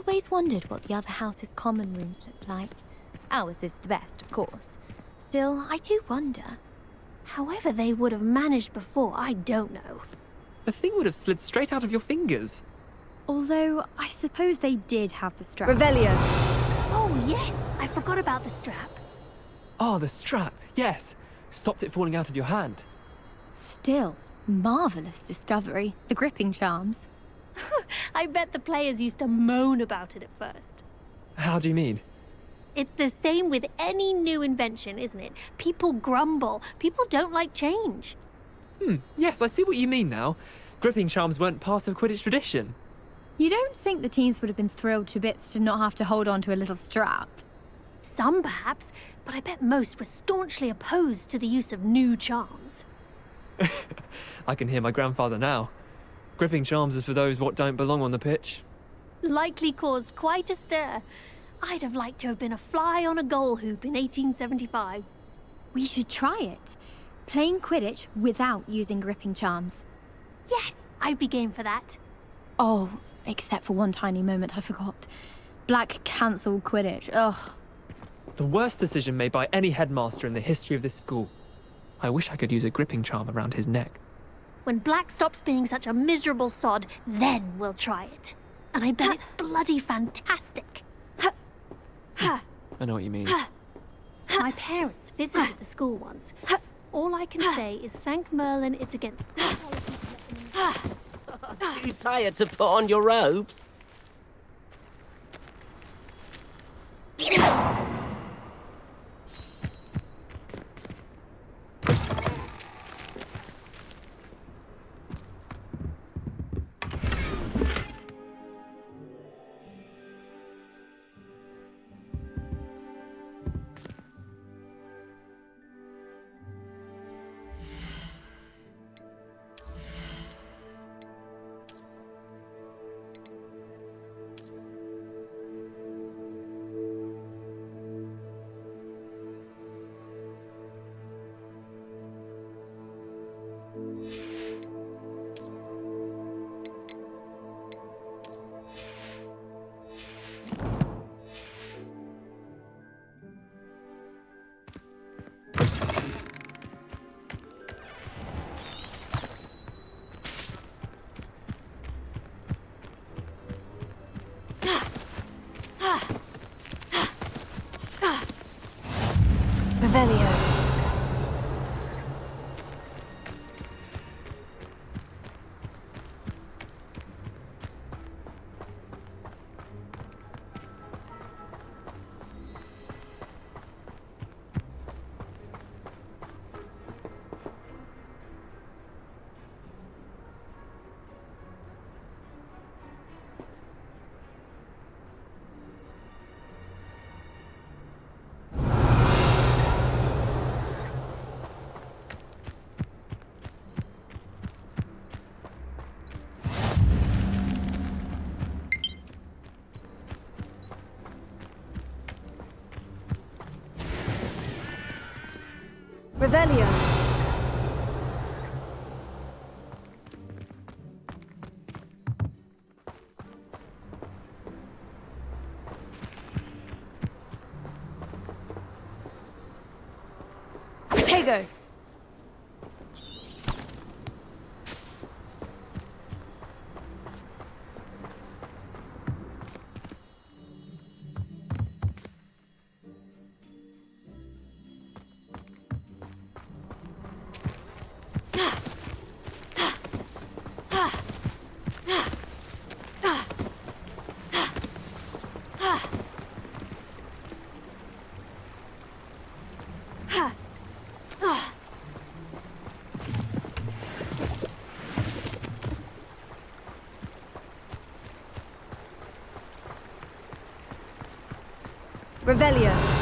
always wondered what the other house's common rooms looked like. Ours is the best, of course. Still, I do wonder. However they would have managed before, I don't know. The thing would have slid straight out of your fingers. Although, I suppose they did have the strap. Revelio. Oh yes, I forgot about the strap. Ah, the strap, yes. Stopped it falling out of your hand. Still, marvellous discovery. The gripping charms. I bet the players used to moan about it at first. How do you mean? It's the same with any new invention, isn't it? People grumble. People don't like change. Yes, I see what you mean now. Gripping charms weren't part of Quidditch tradition. You don't think the teams would have been thrilled to bits to not have to hold on to a little strap? Some perhaps, but I bet most were staunchly opposed to the use of new charms. I can hear my grandfather now. Gripping charms is for those what don't belong on the pitch. Likely caused quite a stir. I'd have liked to have been a fly on a goal hoop in 1875. We should try it. Playing Quidditch without using gripping charms. Yes, I'd be game for that. Oh, except for one tiny moment I forgot. Black cancelled Quidditch, ugh. The worst decision made by any headmaster in the history of this school. I wish I could use a gripping charm around his neck. When Black stops being such a miserable sod, then we'll try it. And I bet it's bloody fantastic. I know what you mean. My parents visited the school once. All I can say is thank Merlin it's against good policy. You tired to put on your robes? Revelio. Revelio. Potato. Revelio.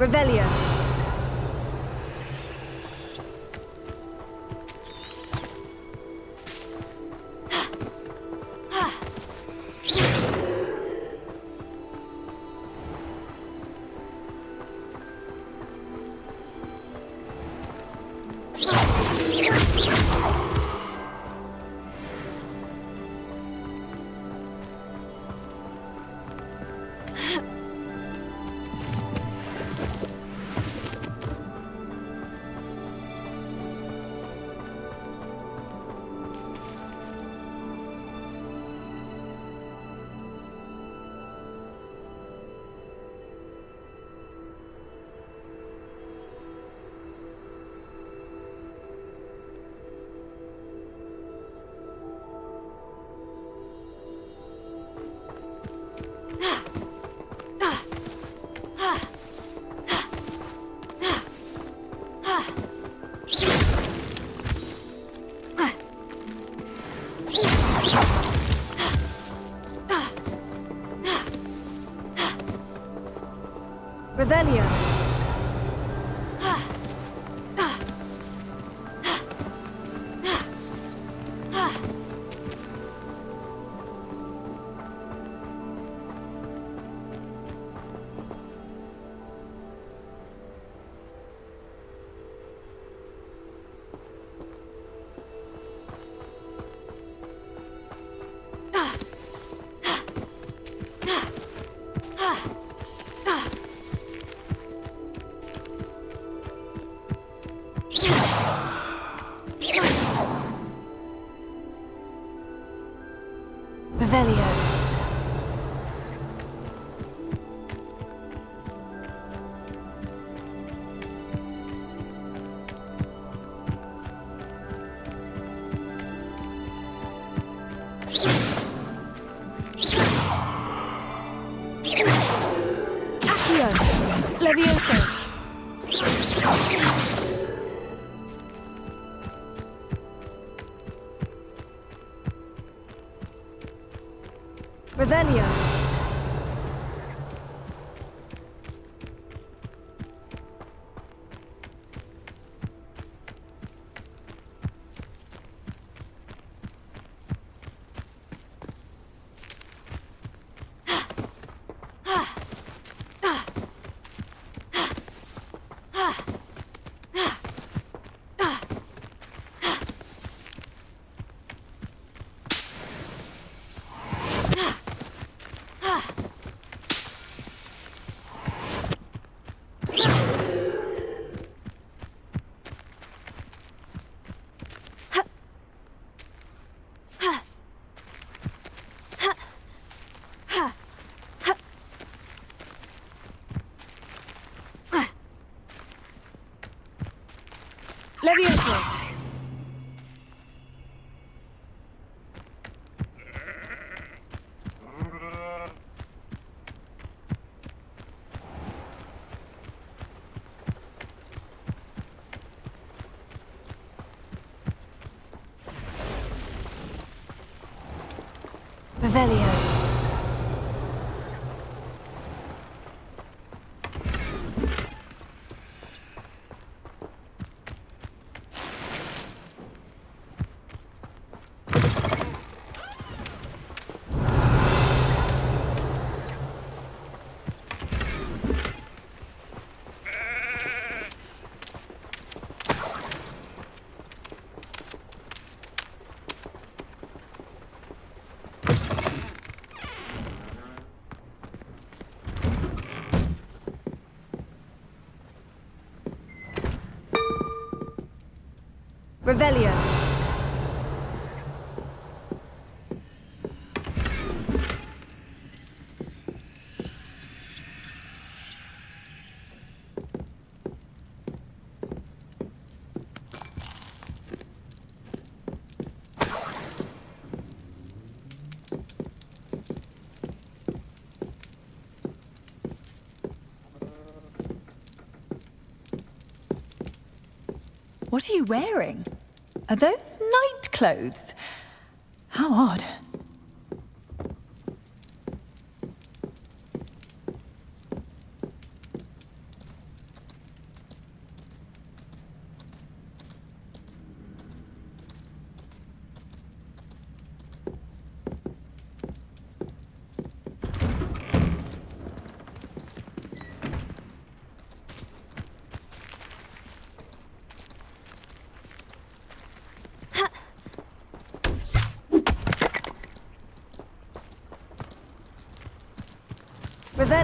Revelio. Revelio. Revelio. Accio. Levioso. Revelio. Levioso. Revelio. Revelio. What are you wearing? Are those night clothes? How odd.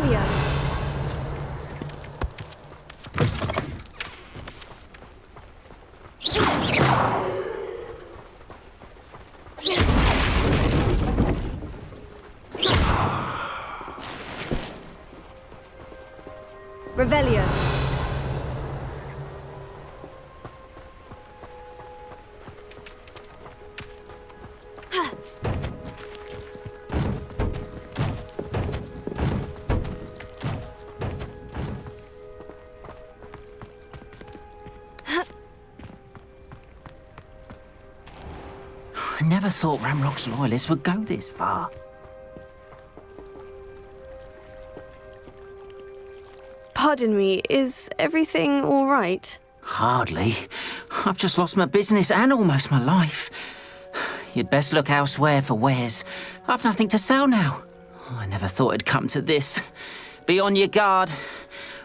Revelio. Revelio. I never thought Ranrock's loyalists would go this far. Pardon me, is everything all right? Hardly. I've just lost my business and almost my life. You'd best look elsewhere for wares. I've nothing to sell now. I never thought it'd come to this. Be on your guard.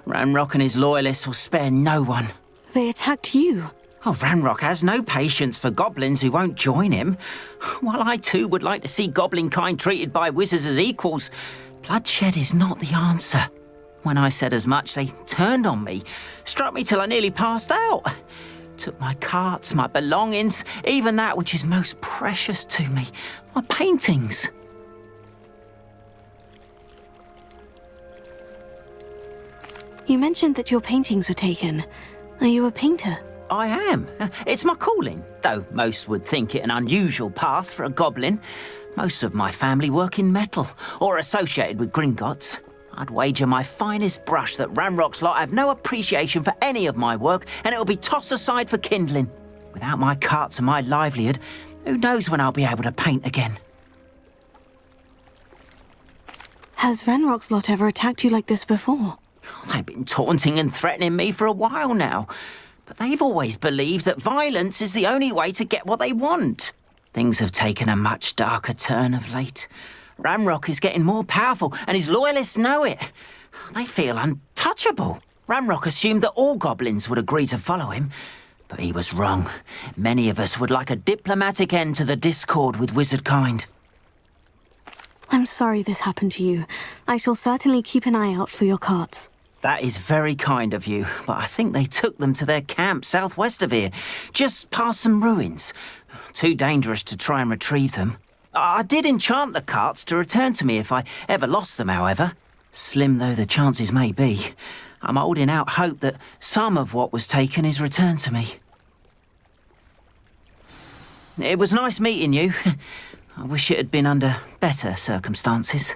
Ranrock and his loyalists will spare no one. They attacked you. Oh, Ranrock has no patience for goblins who won't join him. While I too would like to see goblin kind treated by wizards as equals, bloodshed is not the answer. When I said as much, they turned on me, struck me till I nearly passed out. Took my carts, my belongings, even that which is most precious to me, my paintings. You mentioned that your paintings were taken. Are you a painter? I am. It's my calling, though most would think it an unusual path for a goblin. Most of my family work in metal, or associated with Gringotts. I'd wager my finest brush that Ranrock's lot have no appreciation for any of my work, and it'll be tossed aside for kindling. Without my carts and my livelihood, who knows when I'll be able to paint again? Has Ranrock's lot ever attacked you like this before? They've been taunting and threatening me for a while now. But they've always believed that violence is the only way to get what they want. Things have taken a much darker turn of late. Ranrock is getting more powerful, and his loyalists know it. They feel untouchable. Ranrock assumed that all goblins would agree to follow him, but he was wrong. Many of us would like a diplomatic end to the discord with wizard kind. I'm sorry this happened to you. I shall certainly keep an eye out for your carts. That is very kind of you, but I think they took them to their camp southwest of here, just past some ruins. Too dangerous to try and retrieve them. I did enchant the carts to return to me if I ever lost them, however. Slim though the chances may be, I'm holding out hope that some of what was taken is returned to me. It was nice meeting you. I wish it had been under better circumstances.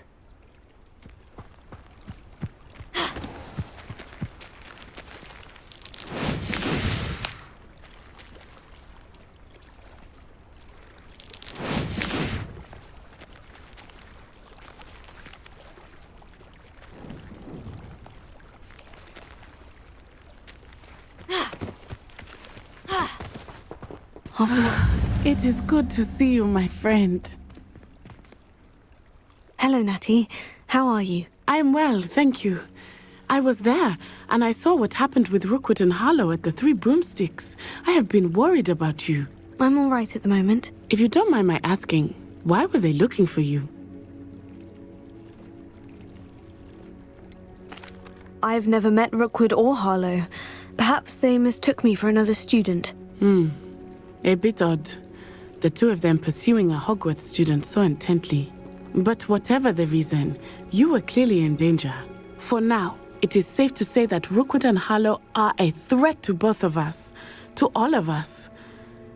It is good to see you, my friend. Hello, Natty. How are you? I am well, thank you. I was there, and I saw what happened with Rookwood and Harlow at the Three Broomsticks. I have been worried about you. I'm all right at the moment. If you don't mind my asking, why were they looking for you? I've never met Rookwood or Harlow. Perhaps they mistook me for another student. A bit odd. The two of them pursuing a Hogwarts student so intently. But whatever the reason, you were clearly in danger. For now, it is safe to say that Rookwood and Harlow are a threat to both of us. To all of us.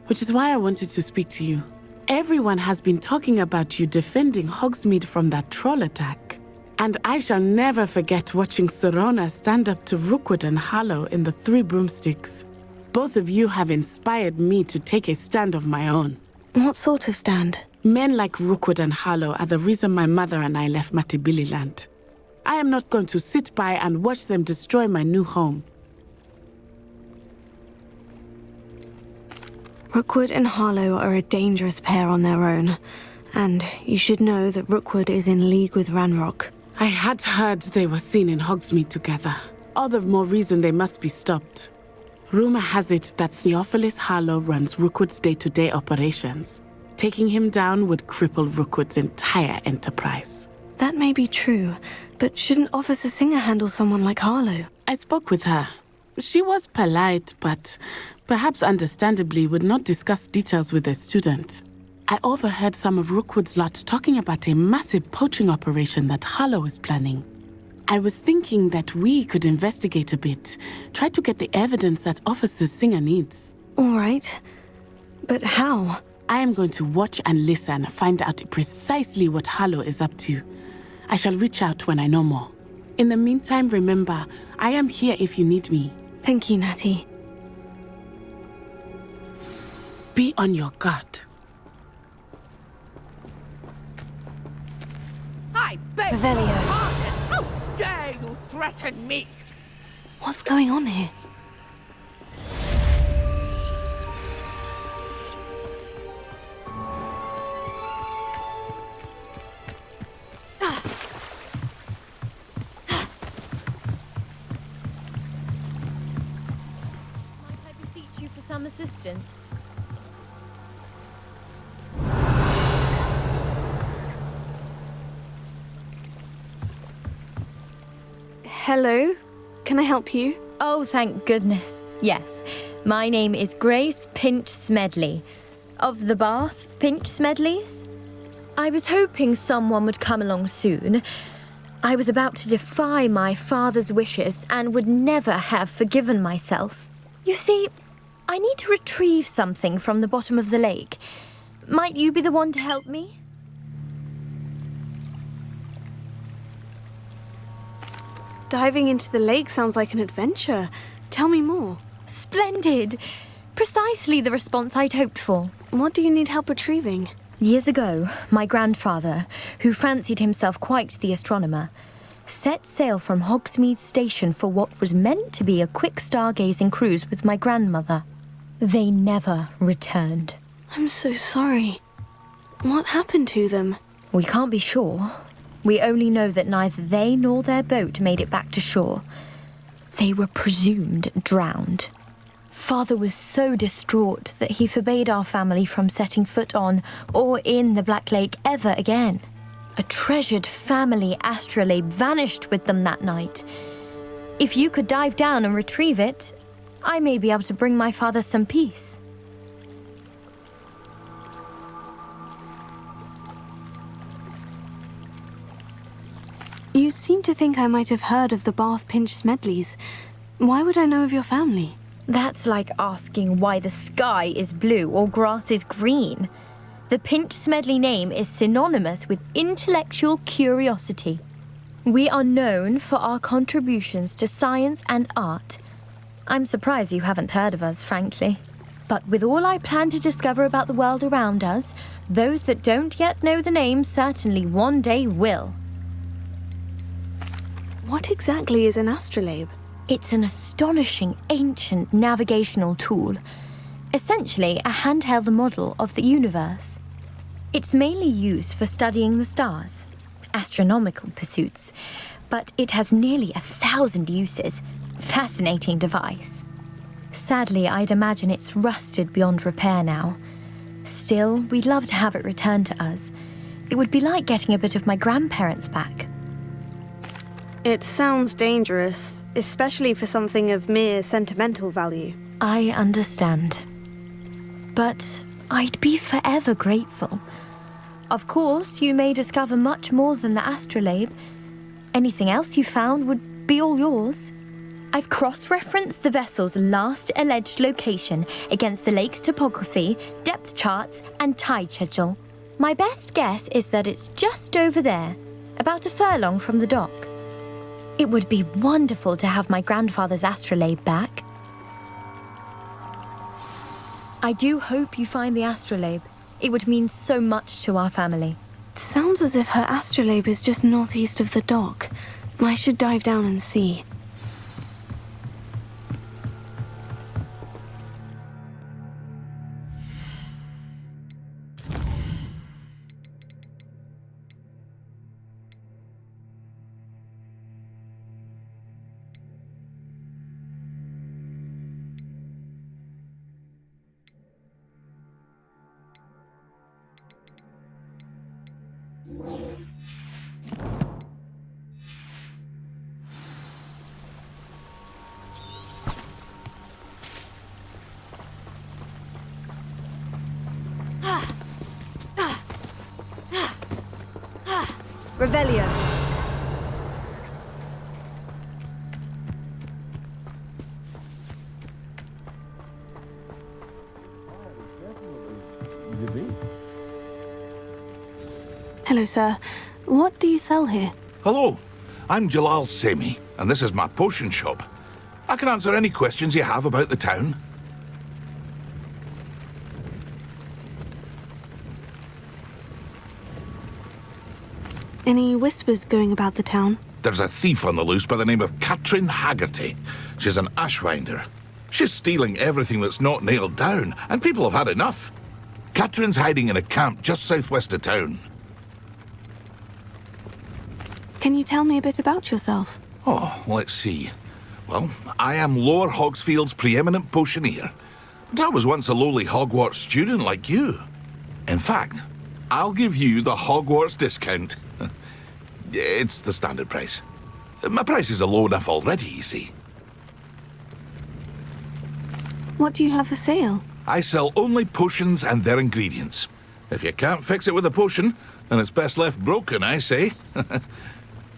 Which is why I wanted to speak to you. Everyone has been talking about you defending Hogsmeade from that troll attack. And I shall never forget watching Serona stand up to Rookwood and Harlow in the Three Broomsticks. Both of you have inspired me to take a stand of my own. What sort of stand? Men like Rookwood and Harlow are the reason my mother and I left Matabeleland. I am not going to sit by and watch them destroy my new home. Rookwood and Harlow are a dangerous pair on their own. And you should know that Rookwood is in league with Ranrock. I had heard they were seen in Hogsmeade together. All the more reason they must be stopped. Rumor has it that Theophilus Harlow runs Rookwood's day-to-day operations. Taking him down would cripple Rookwood's entire enterprise. That may be true, But shouldn't Officer Singer handle someone like Harlow? I spoke with her. She was polite, but perhaps understandably would not discuss details with a student. I overheard some of Rookwood's lot talking about a massive poaching operation that Harlow is planning. I was thinking that we could investigate a bit, try to get the evidence that Officer Singer needs. All right. But how? I am going to watch and listen, find out precisely what Harlow is up to. I shall reach out when I know more. In the meantime, remember, I am here if you need me. Thank you, Natty. Be on your guard. I beg your Revelio. pardon. How dare you threaten me? What's going on here? Might I beseech you for some assistance? Hello? Can I help you? Oh, thank goodness. Yes, my name is Grace Pinch-Smedley, of the Bath Pinch-Smedleys. I was hoping someone would come along soon. I was about to defy my father's wishes and would never have forgiven myself. You see, I need to retrieve something from the bottom of the lake. Might you be the one to help me? Diving into the lake sounds like an adventure. Tell me more. Splendid! Precisely the response I'd hoped for. What do you need help retrieving? Years ago, my grandfather, who fancied himself quite the astronomer, set sail from Hogsmeade Station for what was meant to be a quick stargazing cruise with my grandmother. They never returned. I'm so sorry. What happened to them? We can't be sure. We only know that neither they nor their boat made it back to shore. They were presumed drowned. Father was so distraught that he forbade our family from setting foot on or in the Black Lake ever again. A treasured family astrolabe vanished with them that night. If you could dive down and retrieve it, I may be able to bring my father some peace. You seem to think I might have heard of the Bath Pinch-Smedleys. Why would I know of your family? That's like asking why the sky is blue or grass is green. The Pinch-Smedley name is synonymous with intellectual curiosity. We are known for our contributions to science and art. I'm surprised you haven't heard of us, frankly. But with all I plan to discover about the world around us, those that don't yet know the name certainly one day will. What exactly is an astrolabe? It's an astonishing ancient navigational tool, essentially a handheld model of the universe. It's mainly used for studying the stars, astronomical pursuits, but it has nearly 1,000 uses. Fascinating device. Sadly, I'd imagine it's rusted beyond repair now. Still, we'd love to have it returned to us. It would be like getting a bit of my grandparents back. It sounds dangerous, especially for something of mere sentimental value. I understand. But I'd be forever grateful. Of course, you may discover much more than the astrolabe. Anything else you found would be all yours. I've cross-referenced the vessel's last alleged location against the lake's topography, depth charts, and tide schedule. My best guess is that it's just over there, about a furlong from the dock. It would be wonderful to have my grandfather's astrolabe back. I do hope you find the astrolabe. It would mean so much to our family. It sounds as if her astrolabe is just northeast of the dock. I should dive down and see. Revelio. Hello, sir. What do you sell here? Hello, I'm 𝙗𝙗𝙚, and this is my potion shop. I can answer any questions you have about the town. Any whispers going about the town? There's a thief on the loose by the name of Catrin Haggerty. She's an ashwinder. She's stealing everything that's not nailed down, and people have had enough. Catrin's hiding in a camp just southwest of town. Can you tell me a bit about yourself? Oh, let's see. Well, I am Lower Hogsfield's preeminent potioneer. But I was once a lowly Hogwarts student like you. In fact, I'll give you the Hogwarts discount. It's the standard price. My prices are low enough already, you see. What do you have for sale? I sell only potions and their ingredients. If you can't fix it with a potion, then it's best left broken, I say.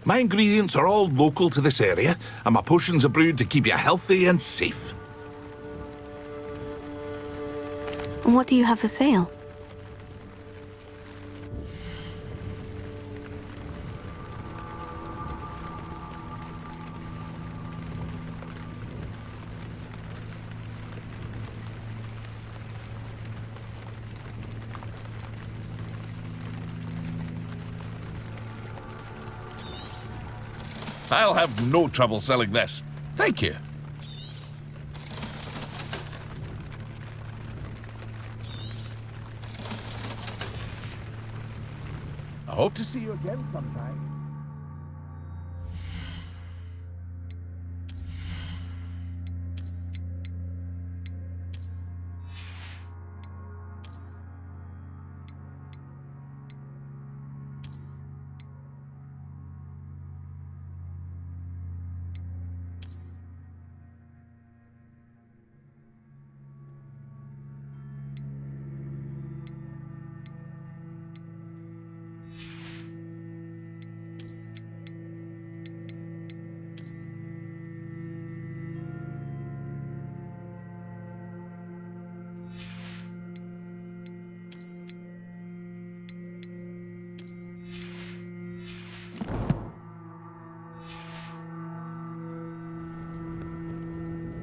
My ingredients are all local to this area, and my potions are brewed to keep you healthy and safe. And what do you have for sale? I'll have no trouble selling this. Thank you. I hope to see you again sometime.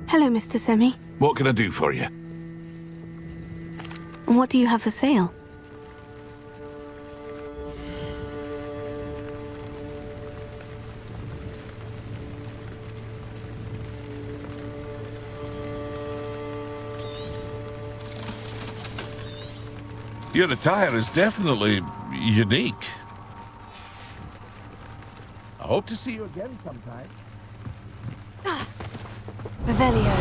Hello, Mr. Semi. What can I do for you? And what do you have for sale? Your attire is definitely unique. I hope to see you again sometime. Revelio.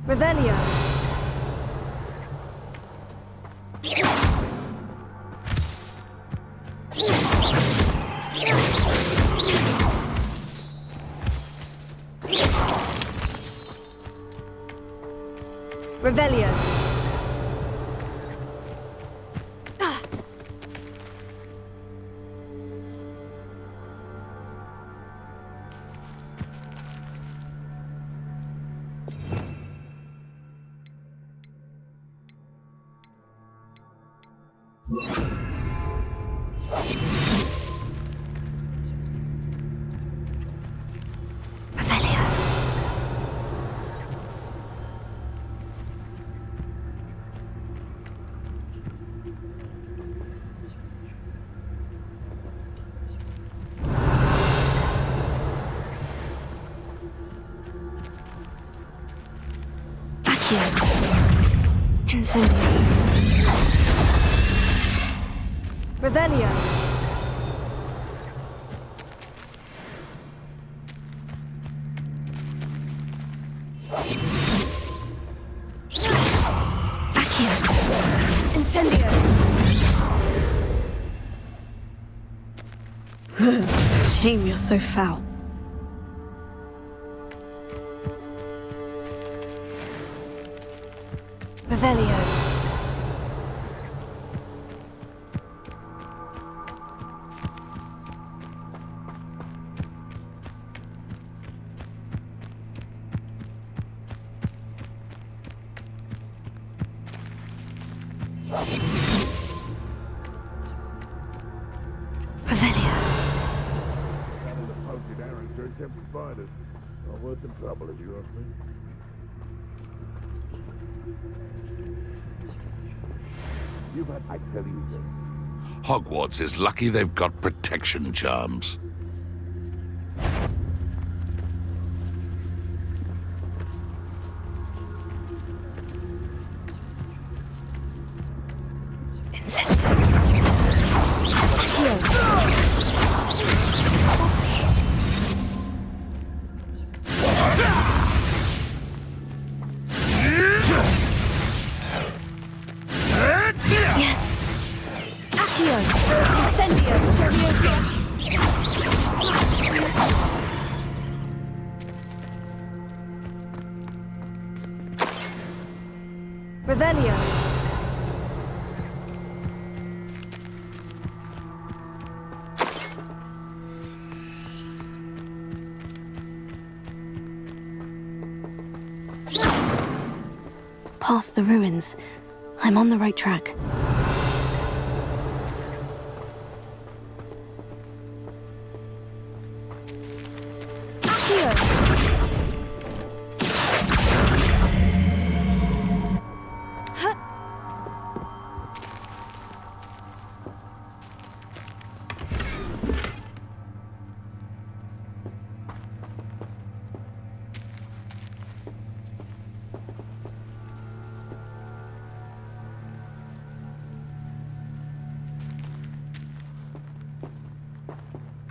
Revelio. Revelio. Accio. Incendio. Revelio. Accio. Incendio. Shame you're so foul. Revelio. Revelio. Hogwarts is lucky they've got protection charms. Revelio. Past the ruins. I'm on the right track.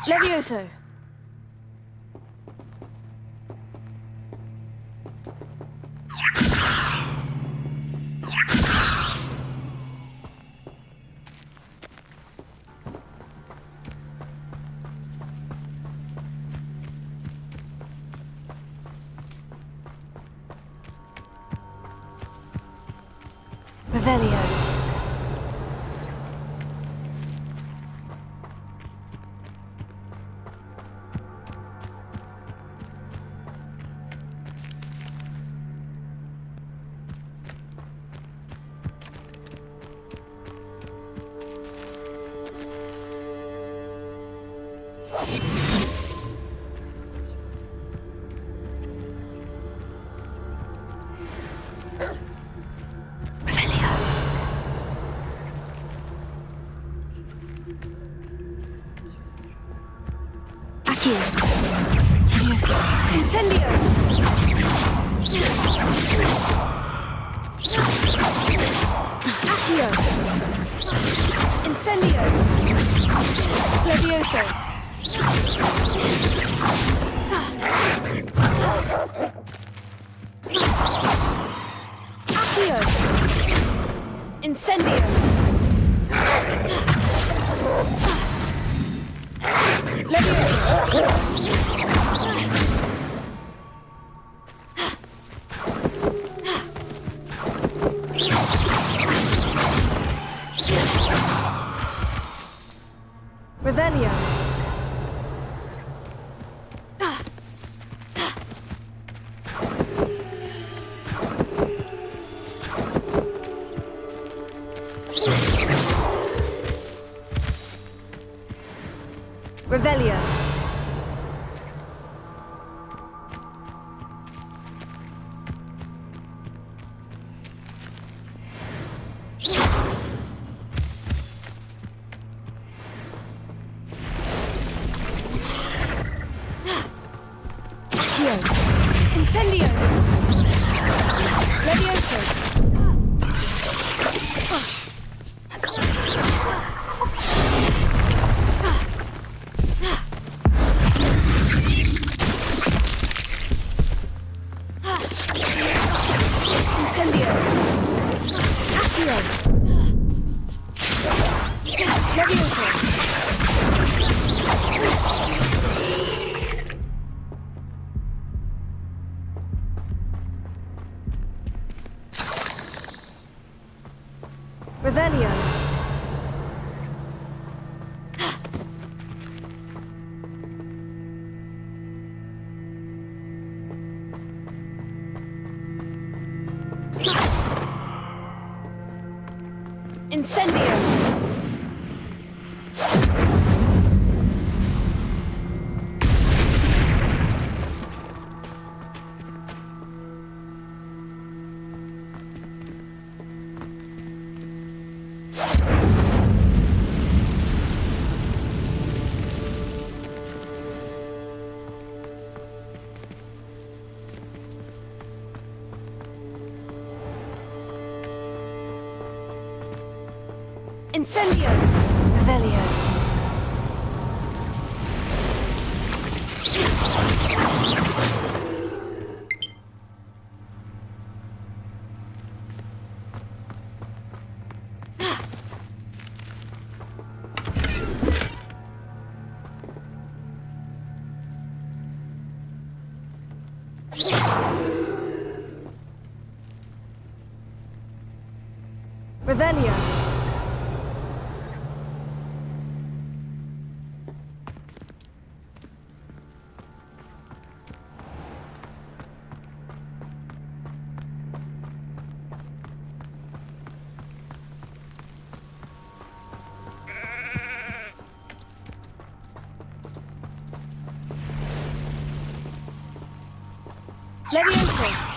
Levioso. Revelio. Incendio! Accio! Incendio! Levioso! Accio! Incendio! Revelio. Revelio. Incendio! Incendio! Revelio. Revelio. Levioso.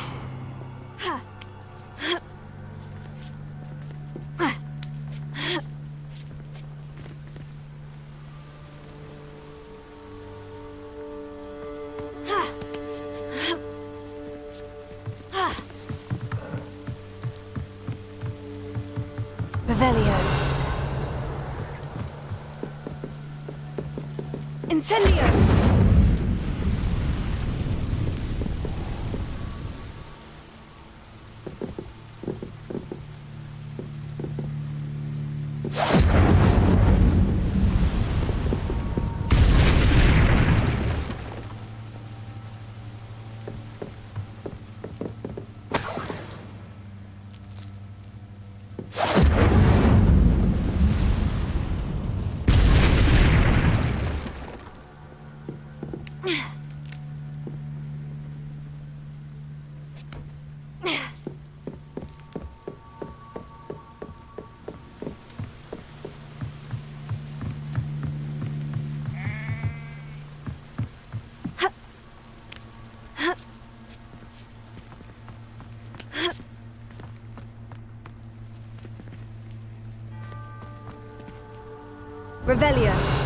Revelio. Incendio. Revelio.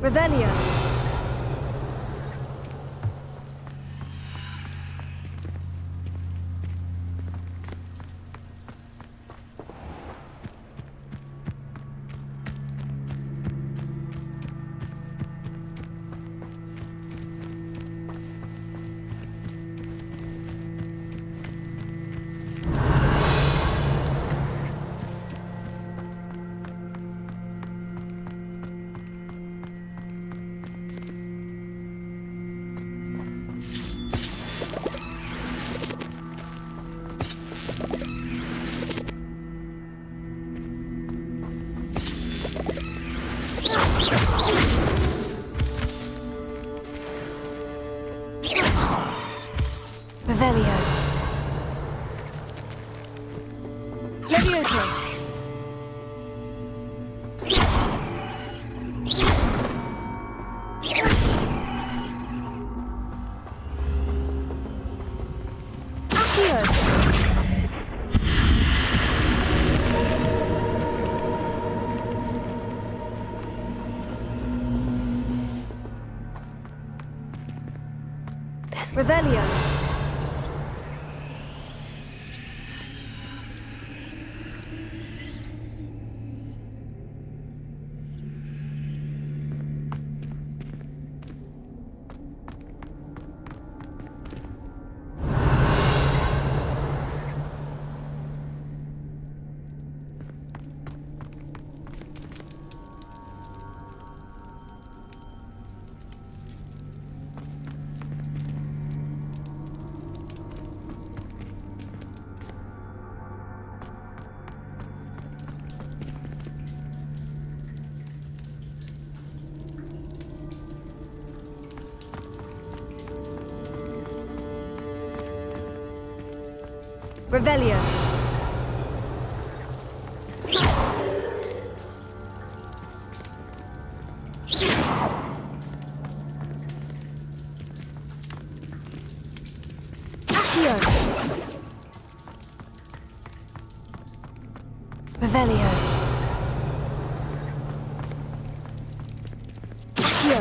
Revelio. Revelio. Levioso. Accio. Revelio. Revelio. Accio. Revelio. Accio.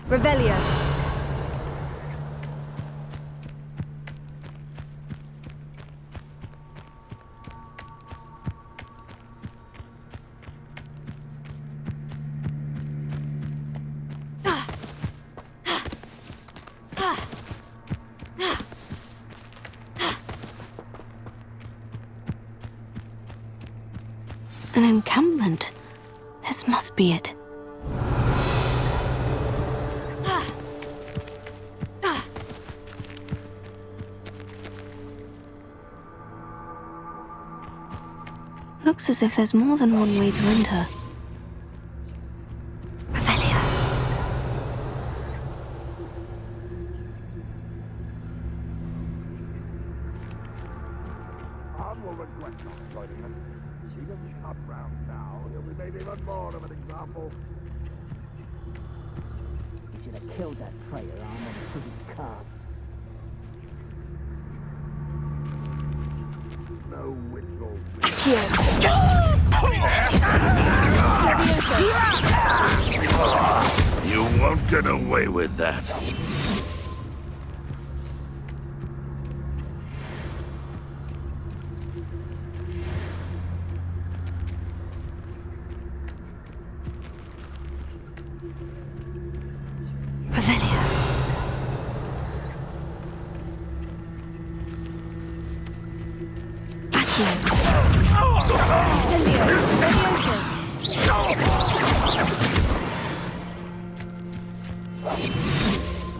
Revelio. An encampment. This must be it. Looks as if there's more than one way to enter. Revelio. Anne will regret not joining them. He doesn't come round now. He'll be made even more of an example. You should have killed that traitor, Anne, and put his cards. No withdrawal. You won't get away with that. Revelio.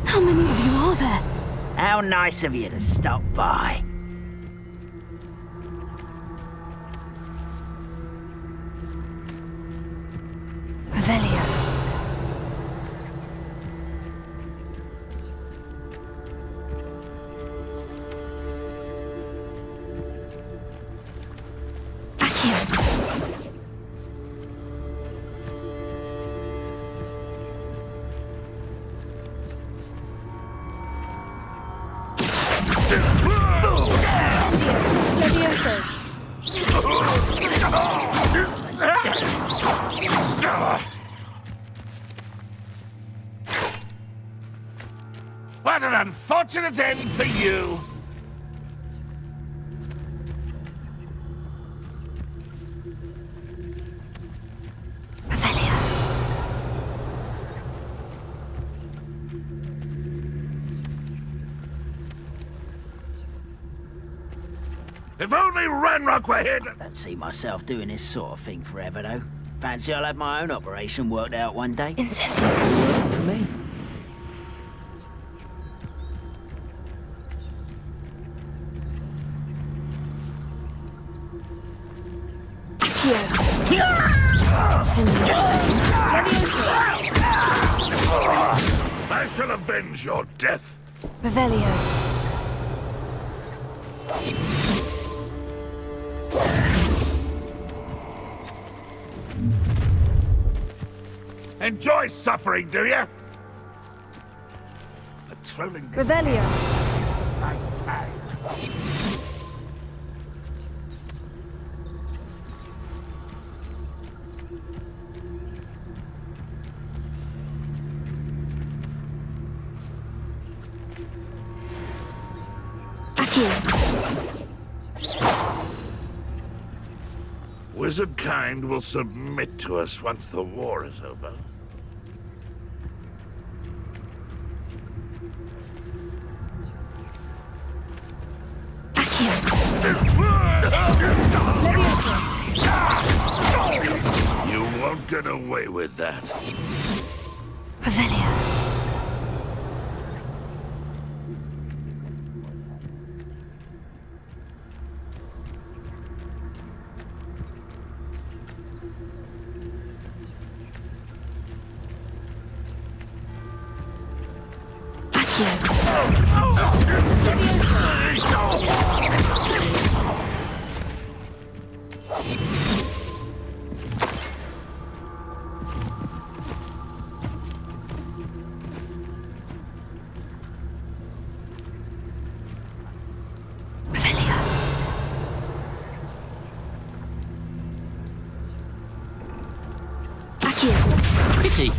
How many of you are there? How nice of you to stop by. Revelio. What an unfortunate end for you! If only Ranrock were here to... Don't see myself doing this sort of thing forever, though. Fancy I'll have my own operation worked out one day. Incentive. For me. I shall avenge your death. Revelio. Enjoy suffering, do you? The trolling... Revelio. Wizard kind will submit to us once the war is over. You won't get away with that. Revelio. Pity.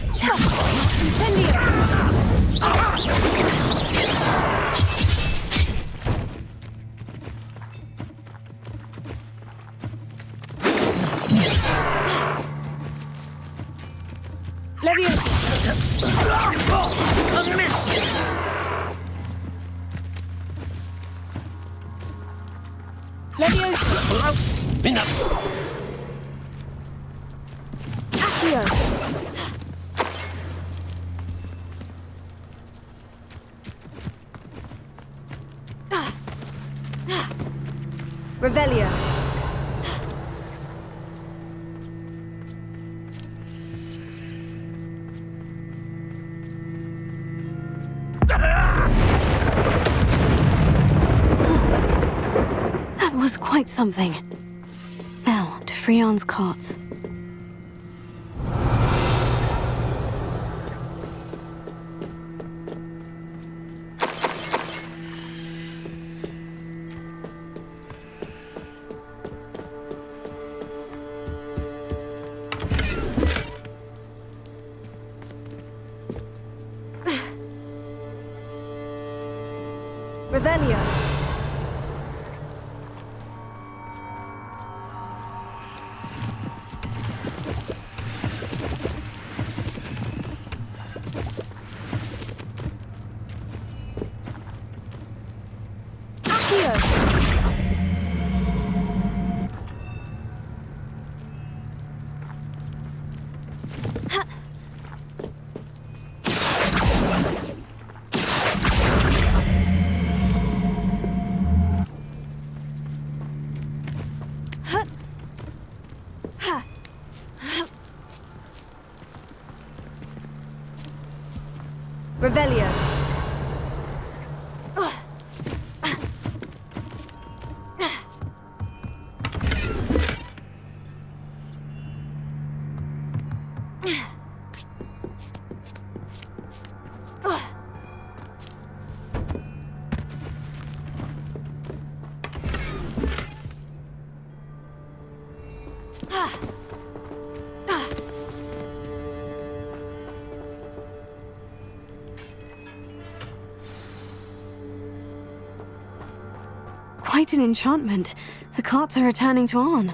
Revelio. That was quite something. Now, to Freon's carts. Revelio. Revelio. Quite an enchantment. The carts are returning to Arn.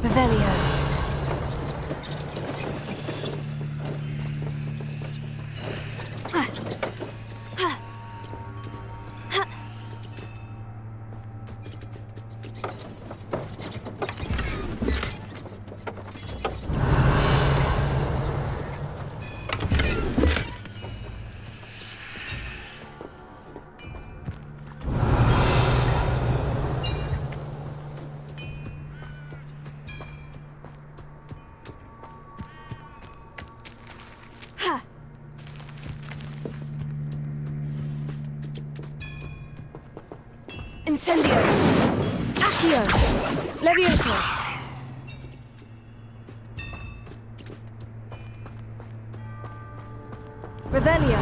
Revelio. Incendio. Accio. Levioso. Revelio.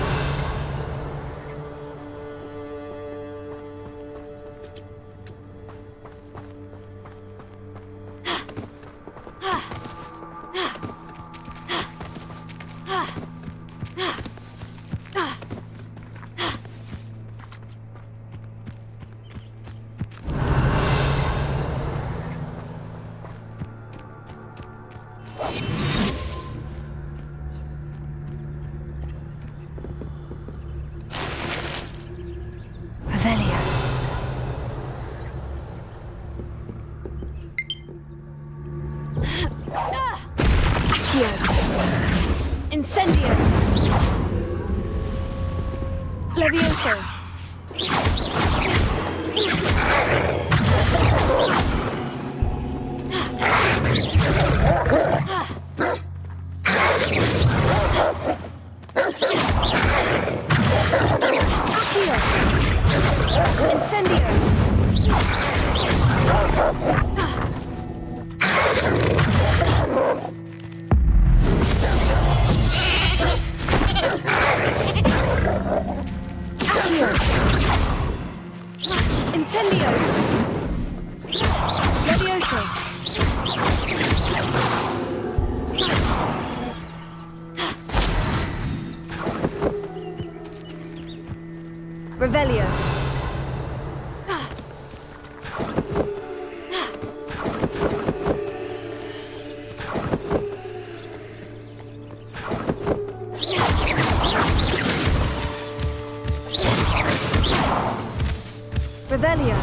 Revelio. Accio. Incendio. Levioso. Accio. Incendio. Accio. Incendio. Levioso. Revelio. Revelio.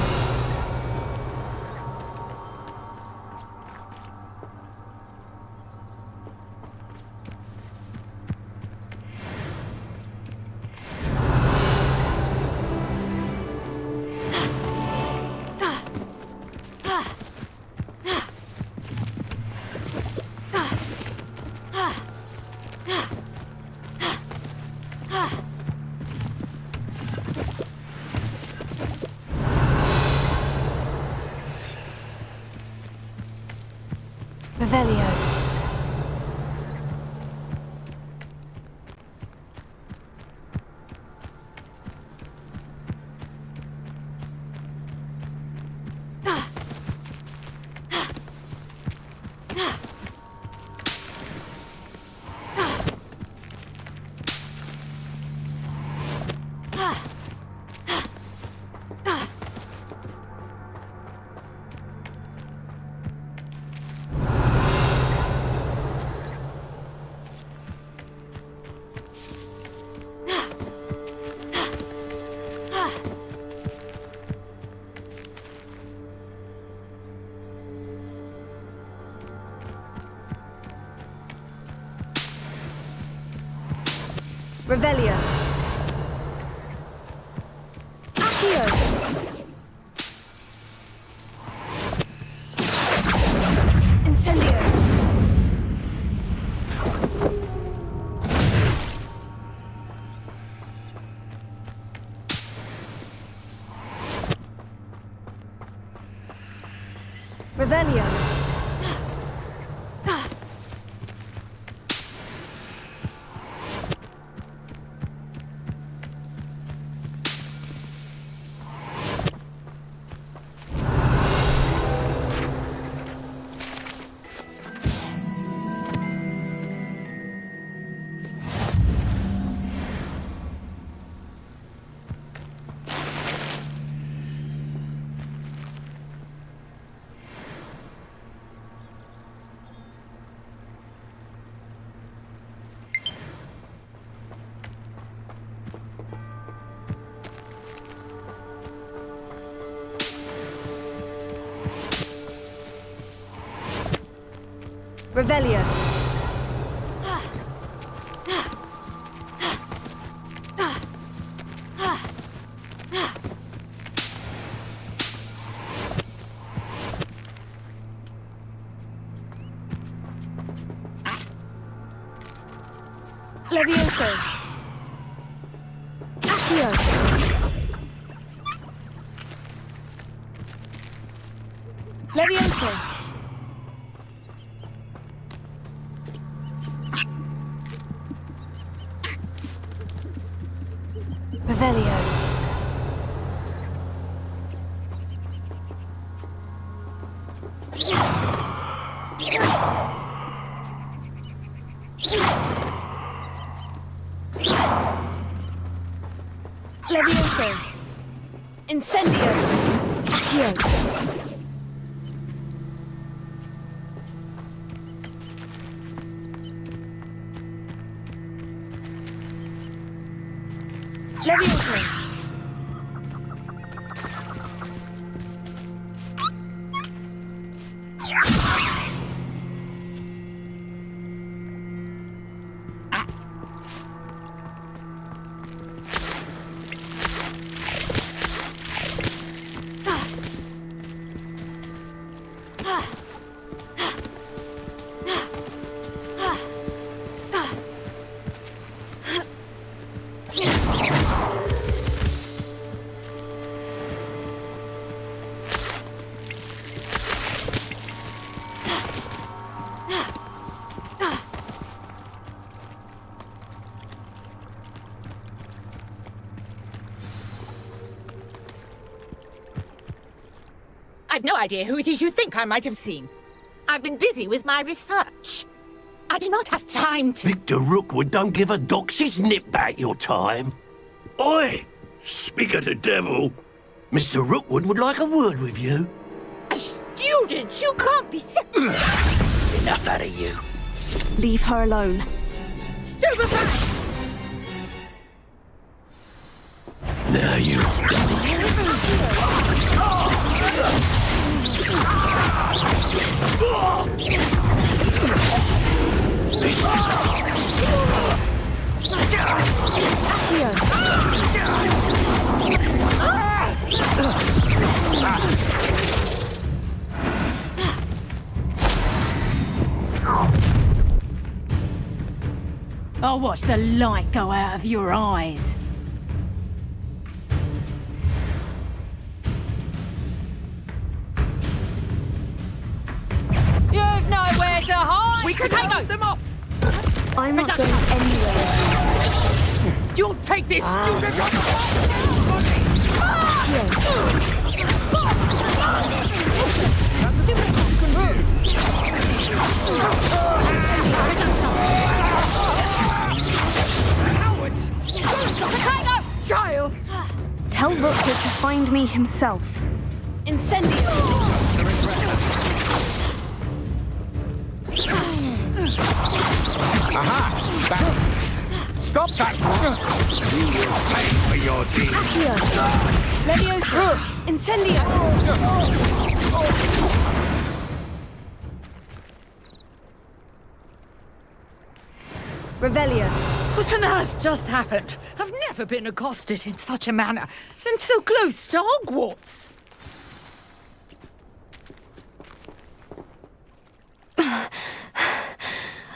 Revelio. Revelio. Accio. Incendio. Revelio. Revelio. Levioso. Accio. Levioso! Revelio. Levioso. Incendio. Accio. Levioso. I've no idea who it is you think I might have seen. I've been busy with my research. I do not have time to... Victor Rookwood don't give a doxy's nip back your time. Oi! Speak of the devil. Mr. Rookwood would like a word with you. A student? You can't be... Enough out of you. Leave her alone. Stupefy! Now you... I'll watch the light go out of your eyes. You've nowhere to hide! We can take them off! I'm not going anywhere. You'll take this student on Hang up, child! Tell Rookwood to find me himself. Incendio. Aha! Back. Stop that! You will pay for your deeds. Levioso. Incendio. Revelio. What on earth just happened? I've never been accosted in such a manner, and so close to Hogwarts.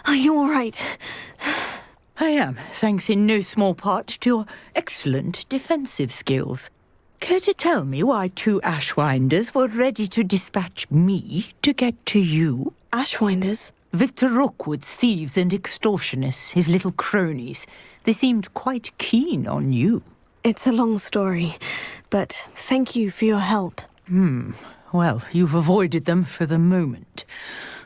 Are you all right? I am, thanks in no small part to your excellent defensive skills. Care to tell me why two Ashwinders were ready to dispatch me to get to you? Ashwinders? Victor Rookwood's thieves and extortionists, his little cronies. They seemed quite keen on you. It's a long story, but thank you for your help. Well, you've avoided them for the moment.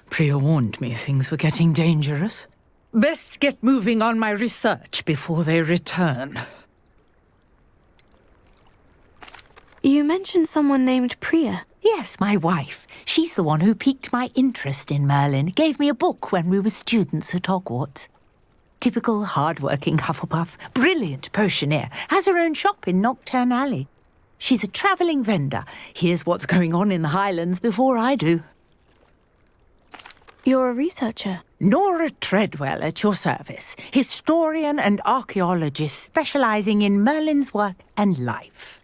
Priya warned me things were getting dangerous. Best get moving on my research before they return. You mentioned someone named Priya. Yes, my wife. She's the one who piqued my interest in Merlin. Gave me a book when we were students at Hogwarts. Typical hard-working Hufflepuff. Brilliant potioneer. Has her own shop in Knockturn Alley. She's a travelling vendor. Hears what's going on in the Highlands before I do. You're a researcher. Nora Treadwell at your service. Historian and archaeologist specialising in Merlin's work and life.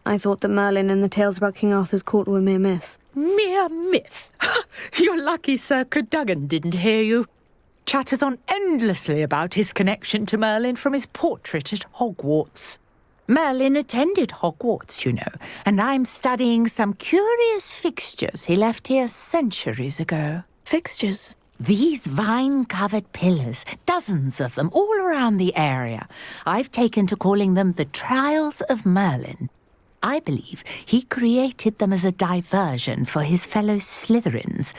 I thought that Merlin and the tales about King Arthur's court were mere myth. Mere myth? You're lucky Sir Cadogan didn't hear you. Chatters on endlessly about his connection to Merlin from his portrait at Hogwarts. Merlin attended Hogwarts, you know, and I'm studying some curious fixtures he left here centuries ago. Fixtures? These vine-covered pillars, dozens of them, all around the area. I've taken to calling them the Trials of Merlin. I believe he created them as a diversion for his fellow Slytherins.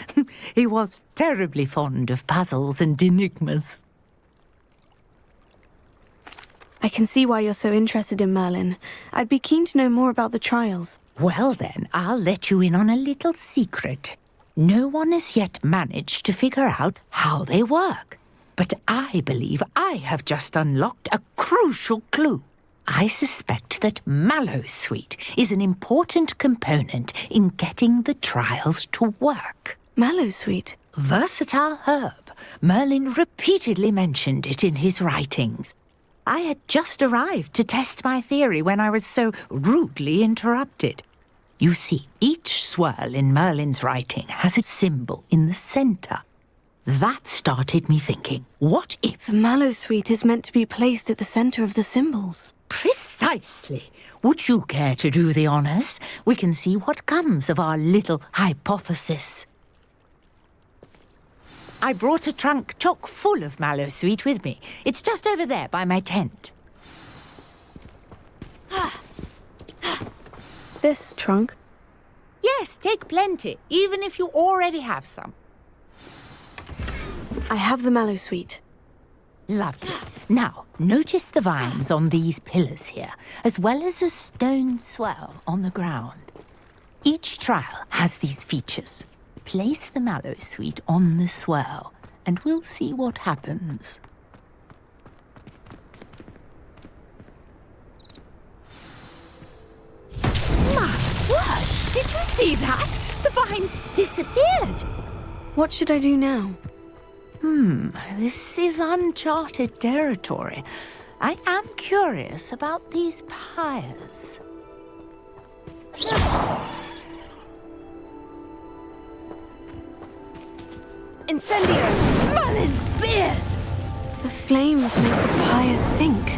He was terribly fond of puzzles and enigmas. I can see why you're so interested in Merlin. I'd be keen to know more about the trials. Well then, I'll let you in on a little secret. No one has yet managed to figure out how they work. But I believe I have just unlocked a crucial clue. I suspect that mallowsweet is an important component in getting the trials to work. Mallowsweet? Versatile herb. Merlin repeatedly mentioned it in his writings. I had just arrived to test my theory when I was so rudely interrupted. You see, each swirl in Merlin's writing has a symbol in the centre. That started me thinking, what if... The mallowsweet is meant to be placed at the centre of the symbols. Precisely. Would you care to do the honours? We can see what comes of our little hypothesis. I brought a trunk chock full of mallowsweet with me. It's just over there by my tent. This trunk? Yes, take plenty, even if you already have some. I have the mallowsweet. Lovely. Now, notice the vines on these pillars here, as well as a stone swell on the ground. Each trial has these features. Place the mallowsweet on the swell, and we'll see what happens. My word! Did you see that? The vines disappeared! What should I do now? This is uncharted territory. I am curious about these pyres. Incendio! Merlin's beard! The flames make the pyres sink.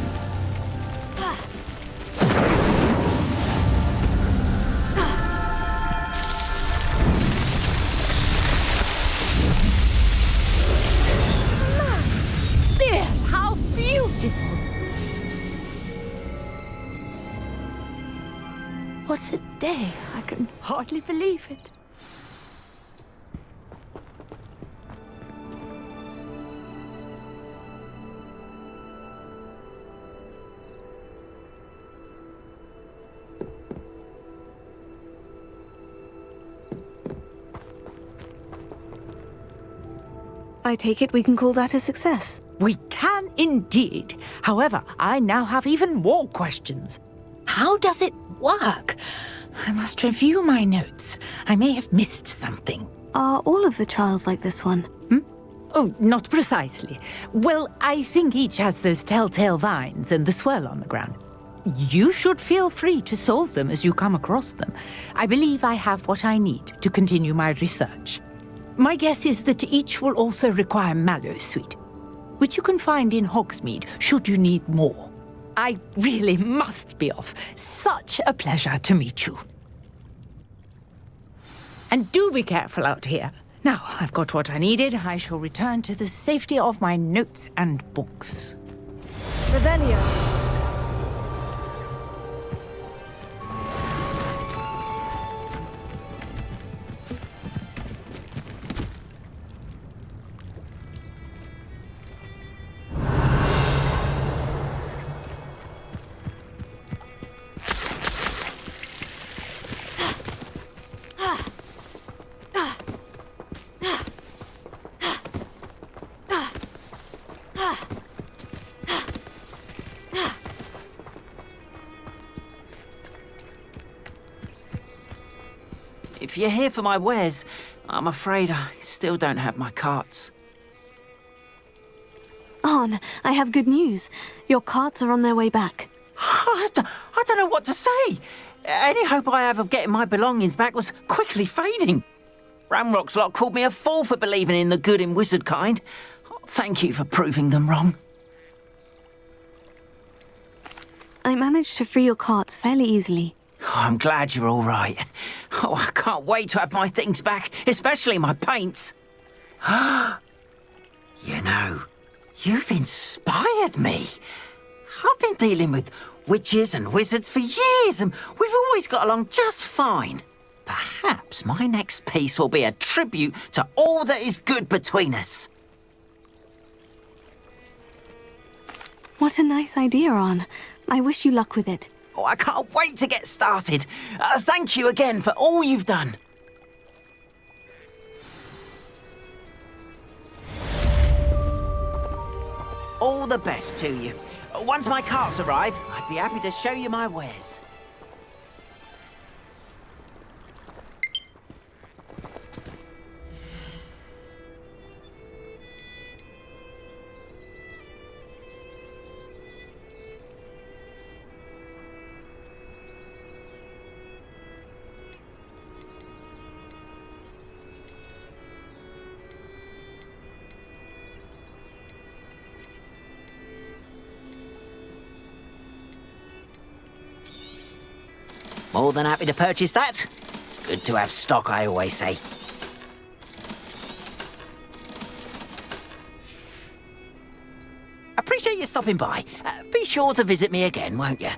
How beautiful! What a day! I can hardly believe it. I take it we can call that a success. We can indeed. However, I now have even more questions. How does it work? I must review my notes. I may have missed something. Are all of the trials like this one? Oh, not precisely. Well, I think each has those telltale vines and the swirl on the ground. You should feel free to solve them as you come across them. I believe I have what I need to continue my research. My guess is that each will also require mallowsweet, which you can find in Hogsmeade should you need more. I really must be off. Such a pleasure to meet you. And do be careful out here. Now, I've got what I needed. I shall return to the safety of my notes and books. Revelio. If you're here for my wares, I'm afraid I still don't have my carts. Arn, I have good news. Your carts are on their way back. I don't know what to say. Any hope I have of getting my belongings back was quickly fading. Ramrock's lot called me a fool for believing in the good in wizard kind. Thank you for proving them wrong. I managed to free your carts fairly easily. Oh, I'm glad you're all right. Oh, I can't wait to have my things back, especially my paints. You know, you've inspired me. I've been dealing with witches and wizards for years, and we've always got along just fine. Perhaps my next piece will be a tribute to all that is good between us. What a nice idea, Arn. I wish you luck with it. Oh, I can't wait to get started. Thank you again for all you've done. All the best to you. Once my carts arrive, I'd be happy to show you my wares. More than happy to purchase that. Good to have stock, I always say. Appreciate you stopping by. Be sure to visit me again, won't you?